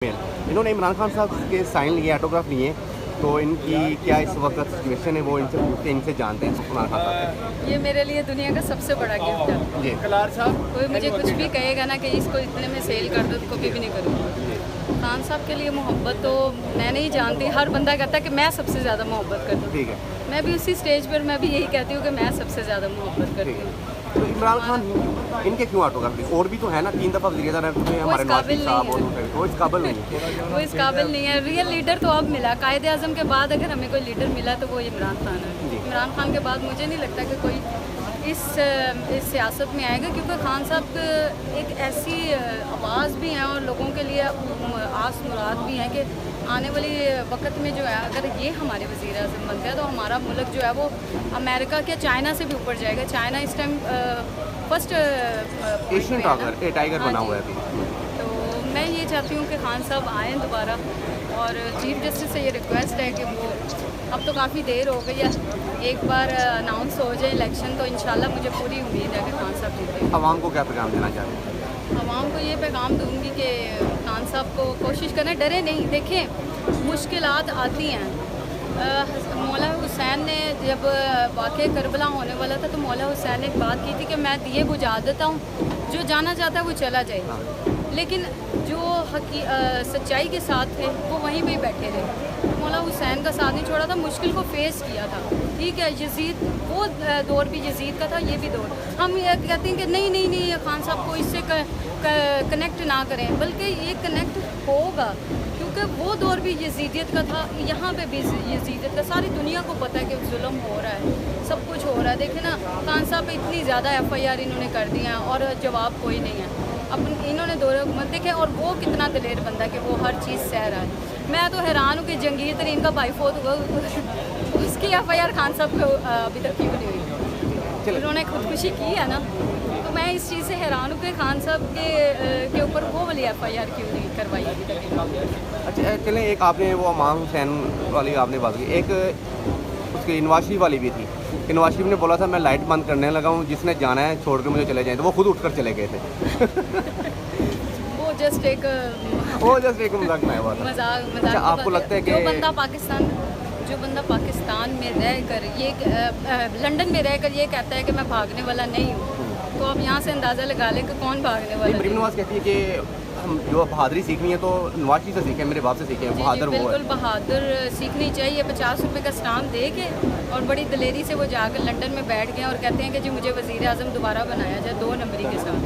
इन्होंने इमरान खान साहब के साइन लिए, ऑटोग्राफ लिए, तो इनकी क्या इस वक्त सिचुएशन है वो इनसे पूछते हैं, इनसे जानते हैं इमरान खान साहब। ये मेरे लिए दुनिया का सबसे बड़ा गिफ्ट है जी कलार साहब। कोई मुझे कुछ भी कहेगा ना कि इसको इतने में सेल कर दो तो कभी भी नहीं करूँगी। खान साहब के लिए मोहब्बत तो मैं नहीं जानती, हर बंदा कहता है कि मैं सबसे ज़्यादा मोहब्बत करती हूँ। ठीक है, मैं भी उसी स्टेज पर मैं भी यही कहती हूँ कि मैं सबसे ज़्यादा मोहब्बत करती ठीक हूँ। है। तो इमरान खान इनके क्यों ऑटोग्राफ लिए? और भी तो है ना, 3 दफ़ा वज़ीर-ए-आज़म हमारे नवाज शरीफ साहब और वो इस काबिल नहीं है। वो इस काबिल नहीं है। रियल लीडर तो अब मिला, कायदे आज़म के बाद अगर हमें कोई लीडर मिला तो वो इमरान खान है। इमरान खान के बाद मुझे नहीं लगता कि कोई इस सियासत में आएगा, क्योंकि खान साहब एक ऐसी आवाज़ भी हैं और लोगों के लिए आस मुराद भी हैं कि आने वाली वक्त में जो है अगर ये हमारे वज़ीर आज़म बनते हैं तो हमारा मुल्क जो है वो अमेरिका के चाइना से भी ऊपर जाएगा। चाइना इस टाइम फर्स्ट एशियन टाइगर बना हुआ है अभी। तो मैं ये चाहती हूँ कि खान साहब आएँ दोबारा, और चीफ जस्टिस से ये रिक्वेस्ट है कि वो, अब तो काफ़ी देर हो गई है, एक बार अनाउंस हो जाए इलेक्शन तो इंशाल्लाह मुझे पूरी उम्मीद है कि खान साहब जीतेंगे। आवाम को क्या पैगाम देना चाहते हैं? आवाम को ये पैगाम दूंगी कि खान साहब को कोशिश करें, डरे नहीं। देखें मुश्किलात आती हैं। मौला हुसैन ने जब वाक़या करबला होने वाला था तो मौला हुसैन ने एक बात की थी कि मैं दिए बुझा देता हूँ, जो जाना चाहता है वो चला जाए। लेकिन जो सच्चाई के साथ थे वो वहीं पे बैठे रहे। मौला हुसैन का साथ नहीं छोड़ा था, मुश्किल को फेस किया था। ठीक है, यजीद वो दौर भी यजीद का था, ये भी दौर। हम ये कहते हैं कि नहीं नहीं नहीं खान साहब को इससे कनेक्ट ना करें, बल्कि ये कनेक्ट होगा, क्योंकि वो दौर भी यजीदियत का था, यहाँ पे भी यजीदियत का। सारी दुनिया को पता है कि जुल्म हो रहा है, सब कुछ हो रहा है। देखें ना, खान साहब पे इतनी ज़्यादा FIR इन्होंने कर दी हैं और जवाब कोई नहीं है। अपन इन्होंने दौरे हुकूमत देखे और वो कितना दिलेर बंदा कि वो हर चीज़ सह रहा है। मैं तो हैरान हूँ कि जंगीर तरीन का भाई फोत हुआ, उसकी FIR खान साहब को अभी तक क्यों नहीं हुई। उन्होंने खुदकुशी की है ना, तो मैं इस चीज़ से हैरान हूँ कि खान साहब के ऊपर वो वाली FIR क्यों नहीं करवाई अभी तक। अच्छा चलें, एक आपने वो अमान हुसैन वाली आपने बात की, एक उसकी नवाज शरीफ वाली भी थी कि नवाज शरीफ ने बोला था मैं लाइट बंद करने लगा हूँ, जिसने जाना है छोड़ कर मुझे चले जाए, तो वो खुद उठकर चले गए थे। वो जस्ट एक मजाक में बात। मजाक। अच्छा, आपको लगता है कि जो बंदा पाकिस्तान में रहकर ये लंदन में रहकर ये कहता है कि मैं भागने वाला नहीं हूँ, तो आप यहाँ से अंदाज़ा लगा लें कि कौन भागने वाला है। मरीम नवाज कहती है कि हम जो बहादुरी सीखनी है तो नवाज शरीफ से सीखें, मेरे बाप से सीखें, बहादुर वो है। बिल्कुल बहादुर सीखनी चाहिए। 50 रुपये का स्टाम्प दे के और बड़ी दलेरी से वो जाकर लंदन में बैठ गए और कहते हैं कि जी मुझे वज़ीर आज़म दोबारा बनाया जाए 2 नंबरी के साथ।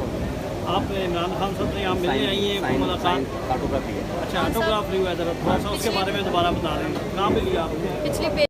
आप इमरान खान साहब से यहाँ मिलने आई हैं, मुलाकात? ऑटोग्राफ है। अच्छा, ऑटोग्राफ लिया है, थोड़ा सा उसके बारे में दोबारा बता रहे हैं। कहाँ मिली आपने? पिछली